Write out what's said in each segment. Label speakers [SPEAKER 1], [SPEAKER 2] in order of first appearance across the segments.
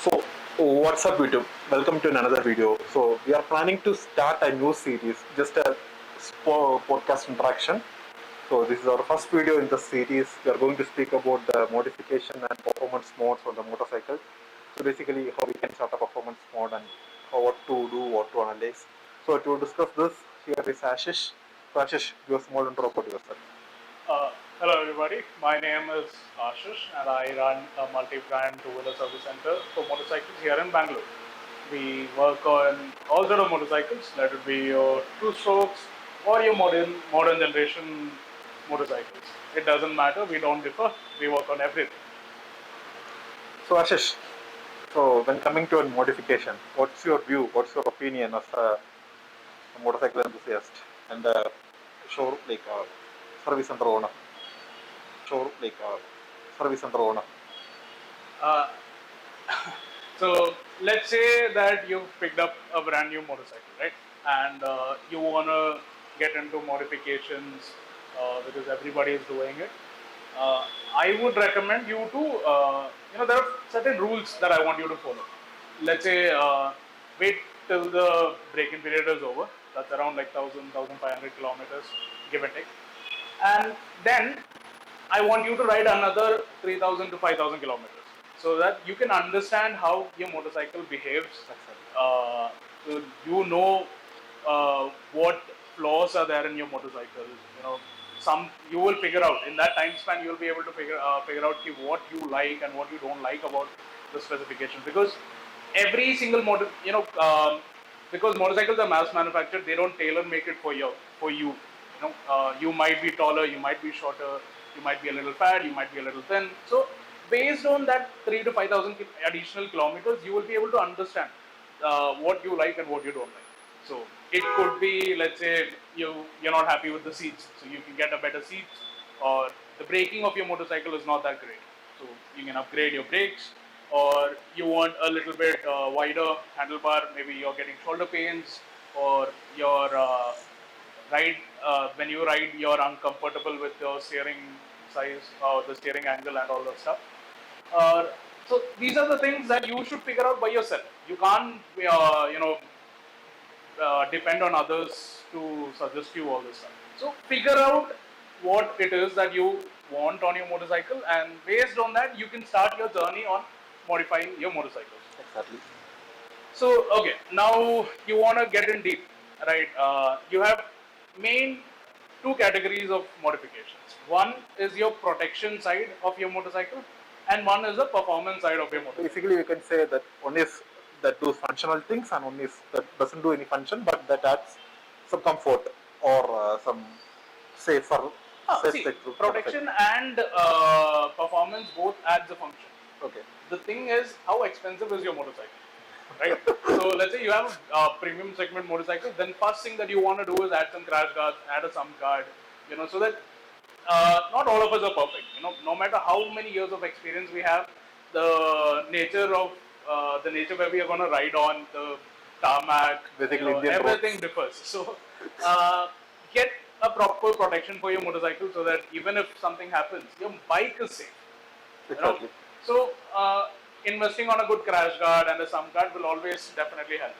[SPEAKER 1] So, what's up, YouTube? Welcome to another video. So, we are planning to start a new series, just a podcast interaction. So, this is our first video in the series. We are going to speak about the modification and performance modes on the motorcycle. So, basically, how we can start a performance mode and what to do, what to analyze. So, to discuss this, here is Ashish. So, Ashish, give a small intro about yourself.
[SPEAKER 2] Hello everybody, my name is Ashish and I run a multi-brand two-wheeler service center for motorcycles here in Bangalore. We work on all sort of motorcycles, let it be your two-strokes or your modern generation motorcycles. It doesn't matter, we don't differ, we work on everything.
[SPEAKER 1] So, Ashish, so when coming to a modification, what's your view, what's your opinion as a motorcycle enthusiast and show like service center owner? Show like service center owner.
[SPEAKER 2] Uh, so let's say that you've picked up a brand new motorcycle, right? And you want to get into modifications because everybody is doing it. I would recommend you to, there are certain rules that I want you to follow. Let's say wait till the break-in period is over. That's around like 1,500 kilometers, give and take. And then I want you to ride another 3,000 to 5,000 kilometers so that you can understand how your motorcycle behaves. So you know what flaws are there in your motorcycle. Some you will figure out in that time span. You will be able to figure out what you like and what you don't like about the specifications, because every single model, because motorcycles are mass manufactured, they don't tailor make it for you. You might be taller, you might be shorter, you might be a little fat, you might be a little thin. So based on that 3 to 5,000 additional kilometers, you will be able to understand what you like and what you don't like. So it could be, let's say you're not happy with the seats, so you can get a better seat, or the braking of your motorcycle is not that great, so you can upgrade your brakes, or you want a little bit wider handlebar, maybe you're getting shoulder pains, or your ride when you ride you're uncomfortable with your steering size or the steering angle and all that stuff. So these are the things that you should figure out by yourself. You can't depend on others to suggest you all this stuff. So figure out what it is that you want on your motorcycle, and based on that you can start your journey on modifying your motorcycles.
[SPEAKER 1] Exactly.
[SPEAKER 2] So okay, now you want to get in deep, right? You have main two categories of modifications. One is your protection side of your motorcycle, and one is the performance side of your motorcycle.
[SPEAKER 1] Basically, you can say that one is that does functional things and one is that doesn't do any function, but that adds some comfort or some safer.
[SPEAKER 2] See, protection and performance both adds a function.
[SPEAKER 1] Okay.
[SPEAKER 2] The thing is, how expensive is your motorcycle, right? So let's say you have a premium segment motorcycle, then first thing that you want to do is add some crash guards, add a sump guard, so that not all of us are perfect. No matter how many years of experience we have, the nature where we are going to ride on the tarmac, everything differs. So get a proper protection for your motorcycle so that even if something happens, your bike is safe.
[SPEAKER 1] Exactly.
[SPEAKER 2] So investing on a good crash guard and a sump guard will always definitely help.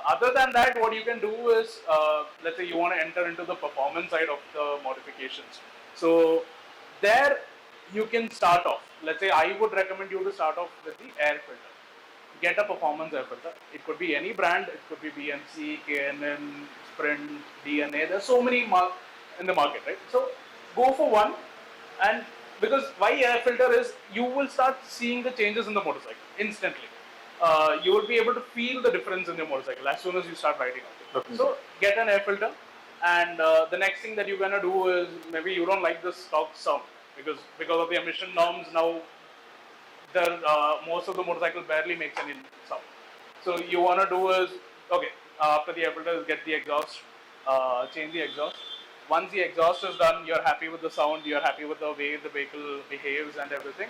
[SPEAKER 2] Other than that, what you can do is, let's say you want to enter into the performance side of the modifications. So there you can start off. Let's say I would recommend you to start off with the air filter. Get a performance air filter. It could be any brand. It could be BMC, KNN, Sprint, DNA. There's so many in the market, right? So go for one, and because why air filter is, you will start seeing the changes in the motorcycle instantly. You will be able to feel the difference in your motorcycle as soon as you start riding on it. So get an air filter, and the next thing that you're gonna do is, maybe you don't like the stock sound because of the emission norms now. Most of the motorcycle barely makes any sound. So you wanna do is, okay, after the air filter, get the exhaust, change the exhaust. Once the exhaust is done, you're happy with the sound, you're happy with the way the vehicle behaves and everything.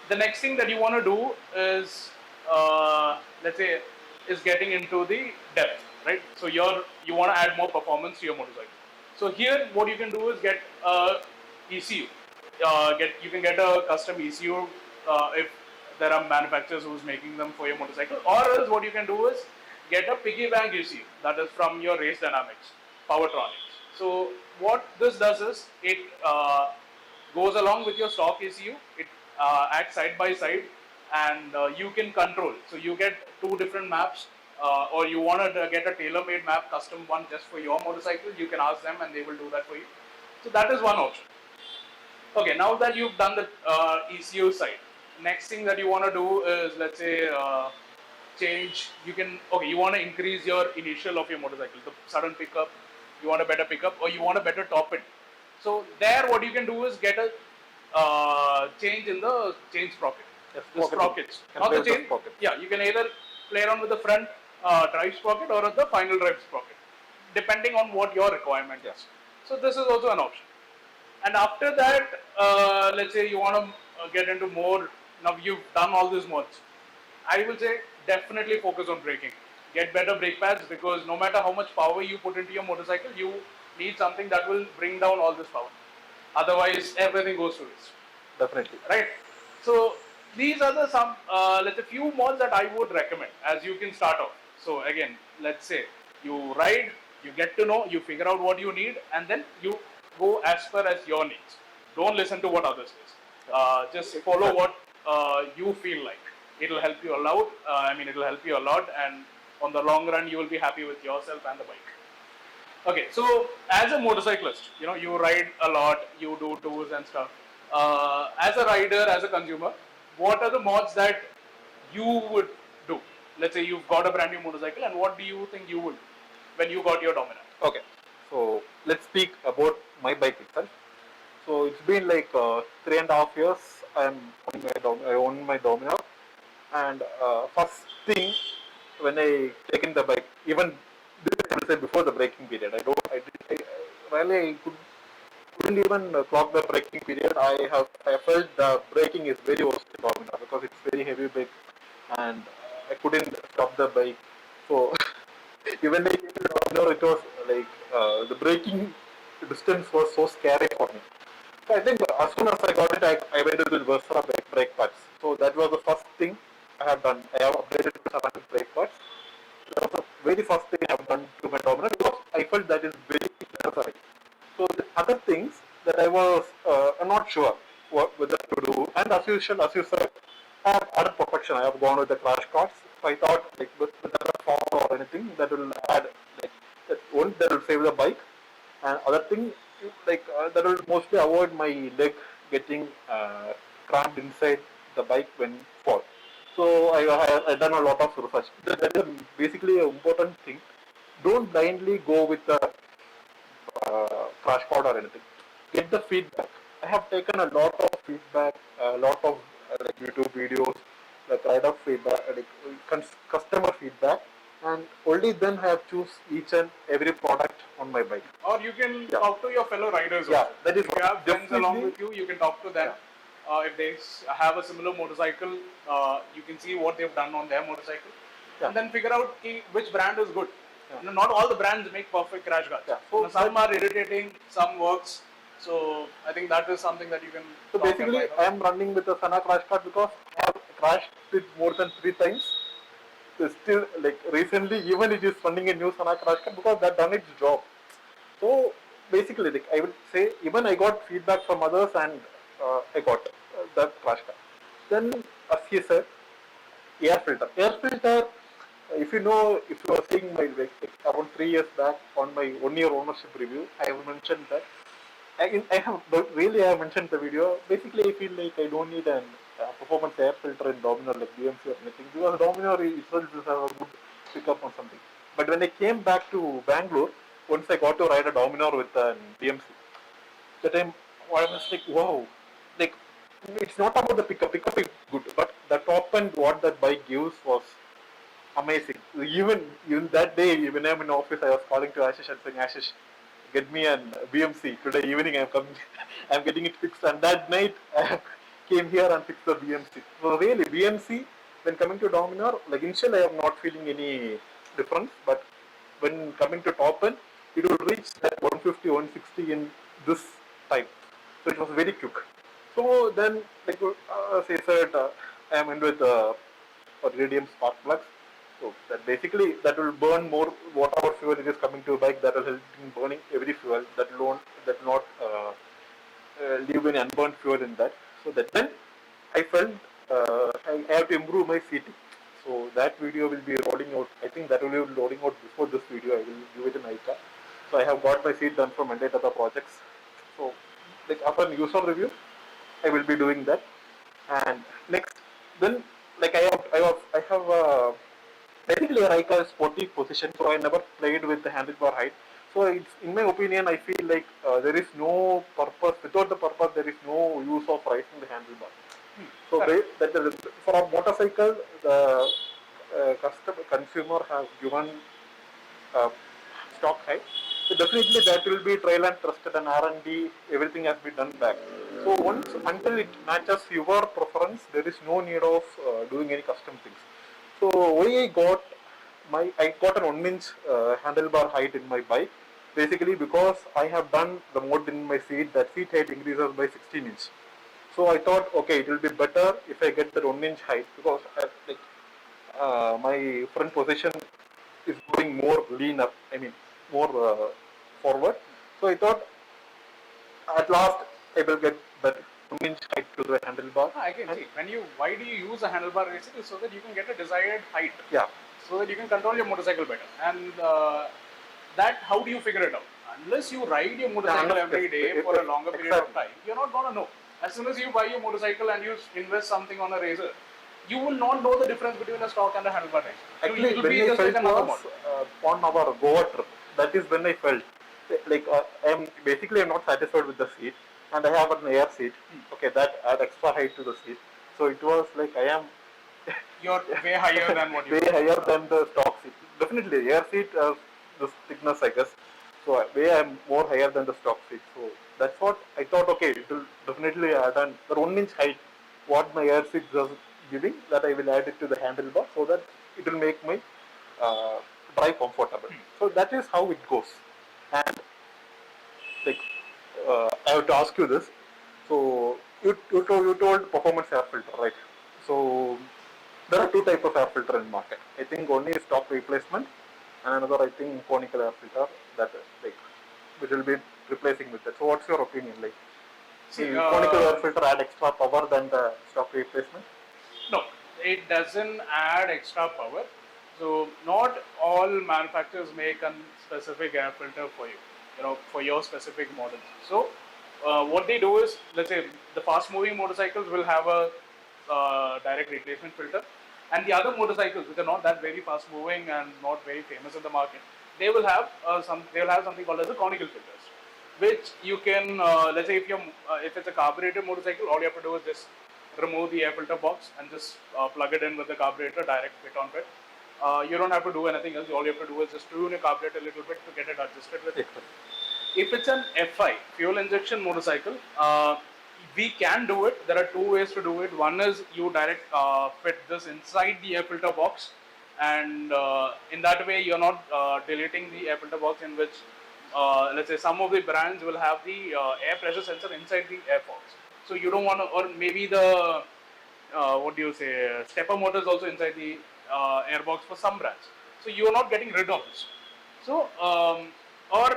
[SPEAKER 2] The next thing that you want to do is, let's say, is getting into the depth, right? So you want to add more performance to your motorcycle. So here, what you can do is get ECU. You can get a custom ECU if there are manufacturers who's making them for your motorcycle, or else what you can do is get a piggy bank ECU that is from your Race Dynamics, Powertronics. So what this does is it goes along with your stock ECU. It acts side by side, and you can control. So you get two different maps, or you want to get a tailor-made map, custom one just for your motorcycle. You can ask them, and they will do that for you. So that is one option. Okay, now that you've done the ECU side, next thing that you want to do is, let's say, change. You want to increase your initial of your motorcycle, the sudden pickup. You want a better pickup, or you want a better top end. So there, what you can do is get a change in the chain sprocket.
[SPEAKER 1] Yes,
[SPEAKER 2] The sprockets, not the chain. Yeah, you can either play around with the front drive sprocket or the final drive sprocket, depending on what your requirement is. So this is also an option. And after that, let's say you want to get into more. Now you've done all these mods. I will say definitely focus on braking. Get better brake pads, because no matter how much power you put into your motorcycle, you need something that will bring down all this power. Otherwise, everything goes to waste.
[SPEAKER 1] Definitely.
[SPEAKER 2] Right. So these are the some let's say few mods that I would recommend as you can start off. So again, let's say you ride, you get to know, you figure out what you need, and then you go as per as your needs. Don't listen to what others say. Just follow what you feel like. It'll help you a lot. It'll help you a lot, and on the long run, you will be happy with yourself and the bike. Okay, so as a motorcyclist, you ride a lot, you do tours and stuff. As a rider, as a consumer, what are the mods that you would do? Let's say you've got a brand new motorcycle, and what do you think you would do when you got your Dominar?
[SPEAKER 1] Okay, so let's speak about my bike itself. So it's been like 3.5 years. I own my Dominar, and first thing when I taken the bike, even before the braking period, I couldn't even clock the braking period. I felt the braking is very worst in Dominar because it's very heavy bike, and I couldn't stop the bike. So even like it was like the braking distance was so scary for me. So I think as soon as I got it, I went to the Versa brake pads. So that was the first thing I have done. I have upgraded to ceramic brake pads. That was the very first thing I have done to my Dominar because I felt that is very necessary. So the other things that I was not sure whether to do, and as usual, as you said, I have added perfection. I have gone with the crash cards. So I thought like with a fall or anything that will add like that will save the bike, and other thing like that will mostly avoid my leg getting cramped inside the bike when fall. So I done a lot of research. That is basically an important thing. Don't blindly go with the crash card or anything. Get the feedback. I have taken a lot of feedback, a lot of like YouTube videos, like rider feedback, like customer feedback, and only then I have choose each and every product on my bike.
[SPEAKER 2] Or you can talk to your fellow riders.
[SPEAKER 1] Yeah,
[SPEAKER 2] also.
[SPEAKER 1] that is
[SPEAKER 2] if you have friends along with you can talk to them.
[SPEAKER 1] Yeah.
[SPEAKER 2] If they have a similar motorcycle, you can see what they've done on their motorcycle, and then figure out which brand is good. Not all the brands make perfect crash guards. So some are irritating, some works. So I think that is something that you can.
[SPEAKER 1] So basically, I am running with a Sana crash card because I have crashed it more than 3 times. So still, like recently, even it is running a new Sana crash card because that done its job. So basically, like I would say, even I got feedback from others and I got that crash card. Then, as he said, air filter. Air filter. If you are seeing my like around 3 years back on my 1-year ownership review, I have mentioned that I have mentioned the video. Basically, I feel like I don't need an performance air filter in Dominar like BMC or anything because Dominar itself is a good pickup on something. But when I came back to Bangalore, once I got to ride a Dominar with an BMC, that time I was like, wow, like it's not about the pickup. Pickup is good, but the top end what that bike gives was amazing. Even that day, when I'm in office, I was calling to Ashish and saying, Ashish, get me an BMC today evening. I'm coming, I'm getting it fixed. And that night, I came here and fixed the BMC. So really, BMC when coming to Dominar, like initially, I am not feeling any difference. But when coming to top end, it will reach that 150, 160 in this time. So it was very quick. So then, like as I said, I am in with iridium spark plugs. So that basically that will burn more whatever fuel it is coming to a bike. That will help in burning every fuel. That will not leave any unburned fuel in that. So that then I felt I have to improve my seating. So that video will be rolling out. I think that will be rolling out before this video. I will give it an ICA. So I have got my seat done from Monday to the projects. So like after user review, I will be doing that. And next, then like I have basically Raika is sporty position, so I never played with the handlebar height. So it's, in my opinion, I feel like there is no purpose, without the purpose, there is no use of raising the handlebar. So for a motorcycle, the consumer has given uh, stock height. So definitely that will be trial and trusted and R&D, everything has been done back. So once until it matches your preference, there is no need of doing any custom things. So why I got an 1 inch handlebar height in my bike. Basically because I have done the mod in my seat, that seat height increases by 16 inch. So I thought, okay, it will be better if I get the 1 inch height because my front position is going more leaner. I mean, more forward. So I thought, at last, I will get that 1 inch height to the handlebar.
[SPEAKER 2] I can see. Why do you use a handlebar racing? Is so that you can get a desired height.
[SPEAKER 1] Yeah.
[SPEAKER 2] So that you can control your motorcycle better. And that, how do you figure it out? Unless you ride your motorcycle every day for a longer period of time, you're not gonna know. As soon as you buy your motorcycle and you invest something on a razor, you will not know the difference between a stock and a handlebar racer.
[SPEAKER 1] Actually,
[SPEAKER 2] it will
[SPEAKER 1] when
[SPEAKER 2] be
[SPEAKER 1] I
[SPEAKER 2] just
[SPEAKER 1] felt
[SPEAKER 2] like another
[SPEAKER 1] was
[SPEAKER 2] model.
[SPEAKER 1] on our Goa trip, that is when I felt like I'm not satisfied with the seat, and I have an air seat. Okay, that add extra height to the seat. So it was like I am
[SPEAKER 2] You're way higher than what you
[SPEAKER 1] way higher than the stock seat. Definitely, air seat this thickness, I guess. So way I'm more higher than the stock seat. So that's what I thought. Okay, it will definitely add on the 1 inch height. What my air seat was giving, that I will add it to the handlebar so that it will make my uh, drive comfortable. So that is how it goes. And like I have to ask you this. So you told performance air filter, right? So there are two types of air filter in market. I think one is stock replacement, and another I think conical air filter that like which will be replacing with that. So what's your opinion? Like,
[SPEAKER 2] See,
[SPEAKER 1] will conical air filter add extra power than the stock replacement?
[SPEAKER 2] no, it doesn't add extra power. So not all manufacturers make a specific air filter for you, for your specific model. So what they do is, let's say the fast-moving motorcycles will have a direct replacement filter, and the other motorcycles which are not that very fast-moving and not very famous in the market, they will have something called as a conical filters, which you can let's say if it's a carbureted motorcycle, all you have to do is just remove the air filter box and just plug it in with the carburetor, direct fit on fit. You don't have to do anything else. All you have to do is just tune your carburetor a little bit to get it adjusted with it. If it's an FI, fuel injection motorcycle, we can do it. There are two ways to do it. One is you direct fit this inside the air filter box, and in that way you're not deleting the air filter box, in which let's say some of the brands will have the air pressure sensor inside the air box. So you don't want to, or maybe the what do you say, stepper motors also inside the airbox for some brands. So you are not getting rid of this. So or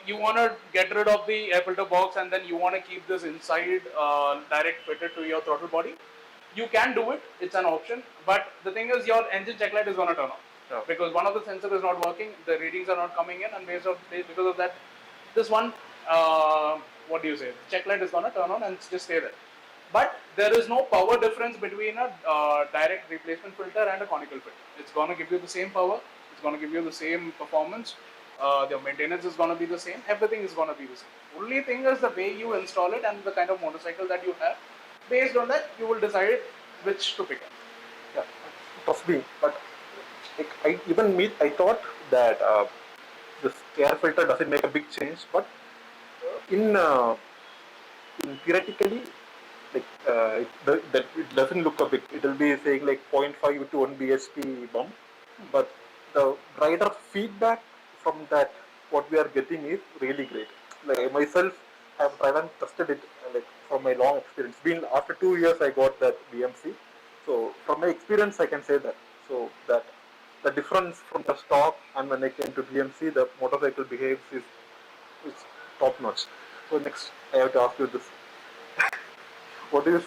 [SPEAKER 2] you want to get rid of the air filter box and then you want to keep this inside direct fitted to your throttle body. You can do it. It's an option. But the thing is, your engine check light is going to turn off because one of the sensors is not working. The readings are not coming in, and because of that, this one what do you say? Check light is going to turn on and just stay there. But there is no power difference between a direct replacement filter and a conical filter. It's going to give you the same power. It's going to give you the same performance. The maintenance is going to be the same. Everything is going to be the same. Only thing is the way you install it and the kind of motorcycle that you have. Based on that, you will decide which to pick up.
[SPEAKER 1] Yeah, trust me. But like, I thought that this air filter doesn't make a big change, but in theoretically, like that it doesn't look a big. It will be saying like 0.5 to 1 bhp bump, but the rider feedback from that what we are getting is really great. Like I myself have tried and tested it like from my long experience. Been after 2 years I got that BMC, So from my experience, I can say that. So that the difference from the stock and when I came to BMC, the motorcycle behaves is top notch. So next, I have to ask you this: what is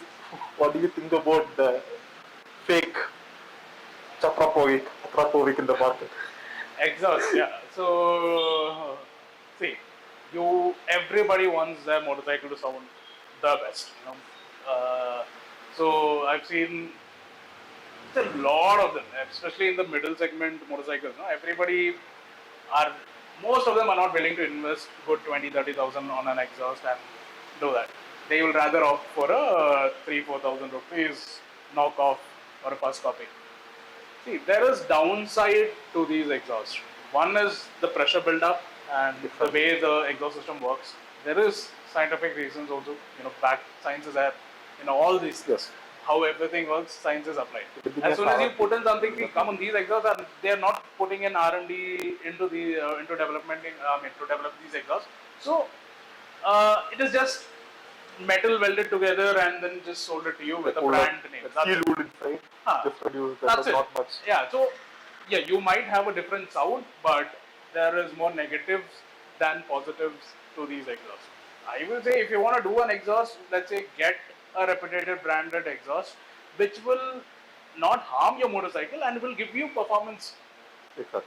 [SPEAKER 1] what do you think about the fake Chatrapovic in the market?
[SPEAKER 2] Exhaust, yeah. So, see, everybody wants their motorcycle to sound the best, you know. So I've seen a lot of them, especially in the middle segment motorcycles. No? Are, most of them are not willing to invest good 20-30,000 on an exhaust and do that. They will rather opt for a 3-4,000 rupees knockoff or a first copy. See, there is downside to these exhausts. One is the pressure buildup and the way the exhaust system works. There is scientific reasons also. Back science is there. All these things.
[SPEAKER 1] Yes.
[SPEAKER 2] How everything works, science is applied.
[SPEAKER 1] Everything
[SPEAKER 2] As
[SPEAKER 1] is
[SPEAKER 2] soon as you
[SPEAKER 1] R&D.
[SPEAKER 2] put in something, come on, these exhausts are they are not putting in R&D into development to develop these exhausts. So it is just metal welded together and then just sold it to you with a brand name.
[SPEAKER 1] Steel wood inside. Just reduce
[SPEAKER 2] That's it.
[SPEAKER 1] not much.
[SPEAKER 2] Yeah. So yeah, you might have a different sound, but there is more negatives than positives to these exhausts. I will say if you want to do an exhaust, let's say get a reputed branded exhaust, which will not harm your motorcycle and will give you performance.
[SPEAKER 1] Exactly.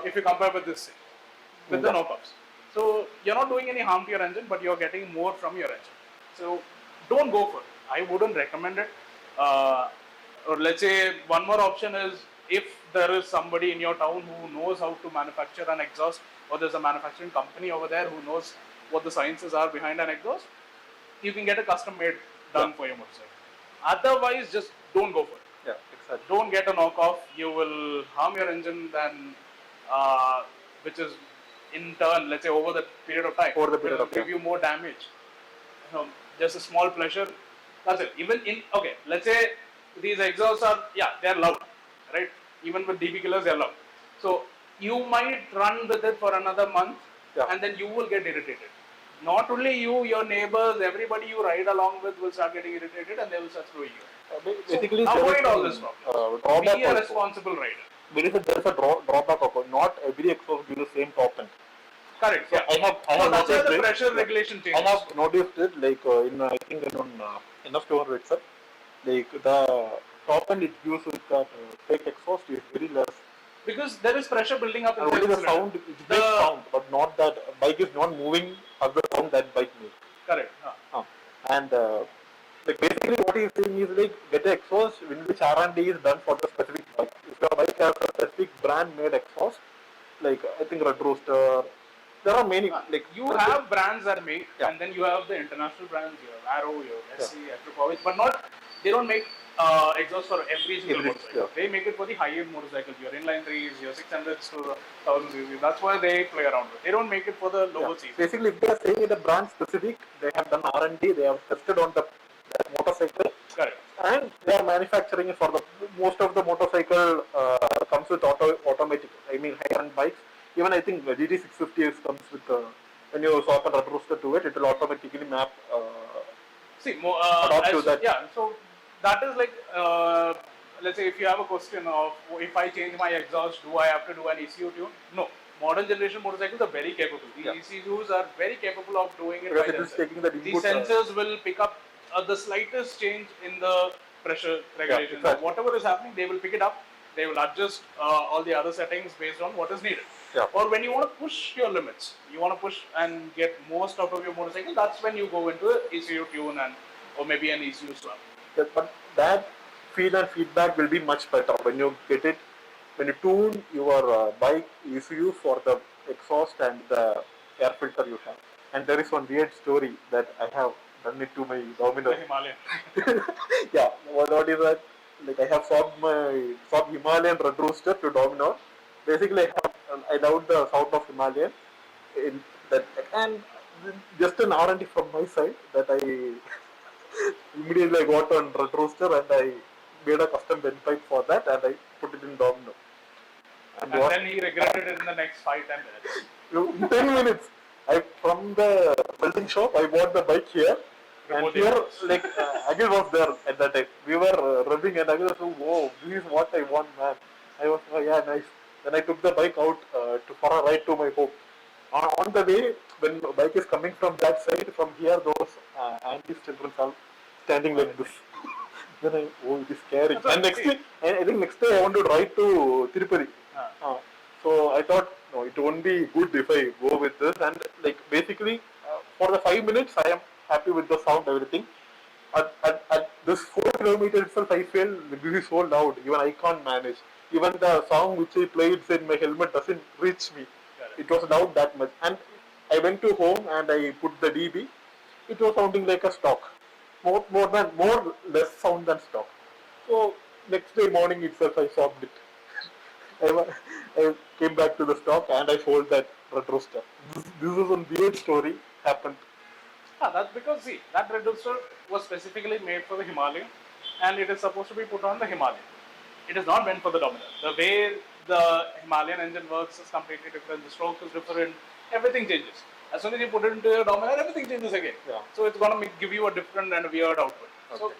[SPEAKER 2] If you compare with this, with the
[SPEAKER 1] Yeah.
[SPEAKER 2] knockoffs. So you're not doing any harm to your engine, but you're getting more from your engine. So don't go for it. I wouldn't recommend it. Or let's say one more option is if there is somebody in your town who knows how to manufacture an exhaust, or there's a manufacturing company over there who knows what the sciences are behind an exhaust, you can get a custom made done for your motorcycle. Otherwise, just don't go for it.
[SPEAKER 1] Yeah, exactly.
[SPEAKER 2] Don't get a knockoff. You will harm your engine, then which is in turn, let's say over the period of time,
[SPEAKER 1] Over the period
[SPEAKER 2] will
[SPEAKER 1] of
[SPEAKER 2] give
[SPEAKER 1] time.
[SPEAKER 2] you more damage. Just a small pleasure. That's it. Even okay, let's say these exhausts are they're loud, right? Even with DB killers, they're loud. So you might run with it for another month, and then you will get irritated. Not only you, your neighbors, everybody you ride along with will start getting irritated, and they will start screwing you.
[SPEAKER 1] Basically,
[SPEAKER 2] So avoid all this
[SPEAKER 1] drawback
[SPEAKER 2] problem. Be a
[SPEAKER 1] also.
[SPEAKER 2] responsible rider.
[SPEAKER 1] There is a drawback also. Not every exhaust gives the same top end.
[SPEAKER 2] Correct.
[SPEAKER 1] So
[SPEAKER 2] Yeah.
[SPEAKER 1] I have
[SPEAKER 2] That's why
[SPEAKER 1] noticed
[SPEAKER 2] the
[SPEAKER 1] it.
[SPEAKER 2] pressure regulation changes.
[SPEAKER 1] I have noticed it like in I think in enough 200 itself. Like the top end it gives with that fake exhaust is very less.
[SPEAKER 2] Because there is pressure building up
[SPEAKER 1] And
[SPEAKER 2] inside
[SPEAKER 1] only
[SPEAKER 2] the
[SPEAKER 1] the
[SPEAKER 2] cylinder.
[SPEAKER 1] sound, it makes sound, but not that bike is not moving as the sound that bike makes.
[SPEAKER 2] Correct.
[SPEAKER 1] And like basically what he's saying is like get an exhaust in which R&D is done for the specific bike. If your bike has a specific brand made exhaust, like I think Red Rooster, there are many. Like
[SPEAKER 2] you have brands that make,
[SPEAKER 1] Yeah.
[SPEAKER 2] and then you have the international brands. You have Arrow, you have SC, Electropovic, but not. They don't make exhaust for every single motorcycle. They make it for the high-end motorcycles. Your inline threes, your 600s to 1000 cc. That's why they play around with. They don't make it for the lower cc.
[SPEAKER 1] Basically, if they are saying it a brand specific, they have done R&D. They have tested on the that motorcycle.
[SPEAKER 2] Correct.
[SPEAKER 1] And they are manufacturing it for the most of the motorcycle comes with automatic. I mean high-end bikes. Even I think the GT650 comes with when you swap a rubber rooster to it, it will automatically map.
[SPEAKER 2] See,
[SPEAKER 1] to that.
[SPEAKER 2] yeah. So that is like, let's say, if you have a question of if I change my exhaust, do I have to do an ECU tune? No. Modern generation motorcycles are very capable. The ECUs are very capable of doing it
[SPEAKER 1] Because
[SPEAKER 2] by
[SPEAKER 1] it is
[SPEAKER 2] themselves.
[SPEAKER 1] taking the
[SPEAKER 2] The
[SPEAKER 1] input,
[SPEAKER 2] sensors will pick up the slightest change in the pressure regulation.
[SPEAKER 1] exactly.
[SPEAKER 2] Whatever is happening, they will pick it up. They will adjust all the other settings based on what is needed.
[SPEAKER 1] Yeah.
[SPEAKER 2] Or when you want to push your limits, you want to push and get most out of your motorcycle, that's when you go into an ECU tune or maybe an ECU swap.
[SPEAKER 1] Yes, but that feel and feedback will be much better when you get it, when you tune your bike ECU for the exhaust and the air filter you have. And there is one weird story that I have done it to my Dominar.
[SPEAKER 2] Himalayan.
[SPEAKER 1] Yeah, what is that? Like I have swapped Himalayan Red Rooster to Dominar. Basically, I loved the sound of Himalayan in that, and just an R&D from my side that I immediately I got on Red Rooster and I made a custom bend pipe for that and I put it in Domino.
[SPEAKER 2] And then he regretted it in the next 5-10 minutes.
[SPEAKER 1] In 10 minutes, from the welding shop, I bought the bike here. And
[SPEAKER 2] Before the
[SPEAKER 1] here,
[SPEAKER 2] others.
[SPEAKER 1] like, Agil was there at that time. We were rubbing and Agil was like, whoa, this is what I want, man. I was, oh, yeah, nice. Then I took the bike out for a ride to my home. On the way, when the bike is coming from that side, from here, those aunties, children are standing like this. Then I, oh, it is scary.
[SPEAKER 2] That's
[SPEAKER 1] And
[SPEAKER 2] what,
[SPEAKER 1] next
[SPEAKER 2] see,
[SPEAKER 1] day, I think next day I want to ride to Tirupati.
[SPEAKER 2] uh,
[SPEAKER 1] So I thought, no, it won't be good if I go with this. And like basically, for the 5 minutes, I am happy with the sound, everything. At this 4 kilometers itself, I feel this is so loud. Even I can't manage. Even the song which I played in my helmet doesn't reach me.
[SPEAKER 2] correct.
[SPEAKER 1] It was loud that much. And I went to home and I put the DB. It was sounding like a stock. More less sound than stock. So next day morning itself, I stopped it. I came back to the stock and I sold that retro stuff. This is a weird story happened.
[SPEAKER 2] That's because, see, that reducer was specifically made for the Himalayan, and it is supposed to be put on the Himalayan. It is not meant for the Dominar. The way the Himalayan engine works is completely different. The stroke is different. Everything changes. As soon as you put it into your Dominar, everything changes again.
[SPEAKER 1] Yeah.
[SPEAKER 2] So it's going to give you a different and weird output. So
[SPEAKER 1] Okay.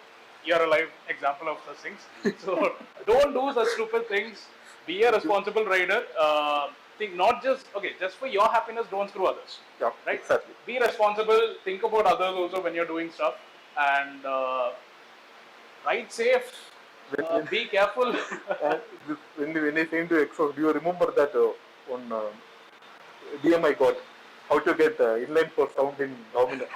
[SPEAKER 2] you're a live example of such things. So don't do such stupid things. Be a responsible rider. Think not just for your happiness. Don't screw others.
[SPEAKER 1] Yeah,
[SPEAKER 2] Right?
[SPEAKER 1] exactly.
[SPEAKER 2] Be responsible. Think about others also when you're doing stuff, and ride safe.
[SPEAKER 1] When,
[SPEAKER 2] Be careful.
[SPEAKER 1] when I came to Exos, do you remember that on DM I got how to get inline for sound in Dominar?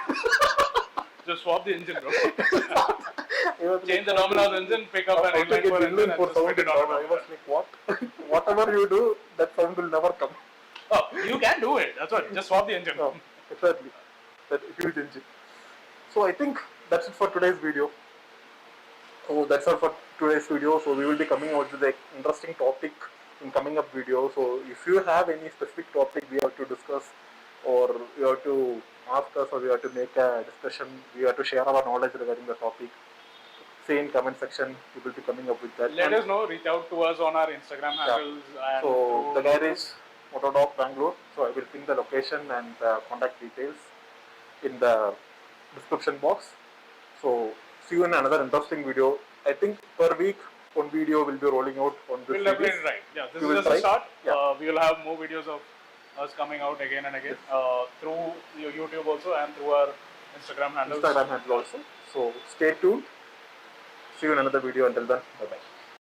[SPEAKER 2] Just swap the engine, bro.
[SPEAKER 1] I was
[SPEAKER 2] Change the
[SPEAKER 1] like,
[SPEAKER 2] Dominar engine, pick up
[SPEAKER 1] how
[SPEAKER 2] an
[SPEAKER 1] to
[SPEAKER 2] inline
[SPEAKER 1] get
[SPEAKER 2] for engine,
[SPEAKER 1] inline
[SPEAKER 2] and
[SPEAKER 1] for
[SPEAKER 2] just
[SPEAKER 1] sound
[SPEAKER 2] put
[SPEAKER 1] in
[SPEAKER 2] it on a
[SPEAKER 1] Dominar? I was
[SPEAKER 2] Dominar.
[SPEAKER 1] like, what? Whatever you do, that sound will never come.
[SPEAKER 2] Oh, you can do it. That's what. Just swap the engine.
[SPEAKER 1] No, exactly. That huge engine. So I think that's it for today's video. So that's all for today's video. So we will be coming out with an interesting topic in coming up video. So if you have any specific topic we have to discuss, or you have to ask us, or we have to make a discussion, we have to share our knowledge regarding the topic, say in comment section. We will be coming up with that.
[SPEAKER 2] Let us know. Reach out to us on our Instagram
[SPEAKER 1] Yeah.
[SPEAKER 2] handles and
[SPEAKER 1] So the
[SPEAKER 2] through
[SPEAKER 1] garage Motodog Bangalore. So I will pin the location and contact details in the description box. So see you in another interesting video. I think per week one video will be rolling out on this
[SPEAKER 2] We'll
[SPEAKER 1] series.
[SPEAKER 2] definitely try. Yeah, this
[SPEAKER 1] We
[SPEAKER 2] is
[SPEAKER 1] will
[SPEAKER 2] just
[SPEAKER 1] try.
[SPEAKER 2] a start.
[SPEAKER 1] Yeah.
[SPEAKER 2] We will have more videos of us coming out again and again through your YouTube also and through our Instagram handles.
[SPEAKER 1] Instagram handle also. So stay tuned. See you in another video. Until then, bye bye.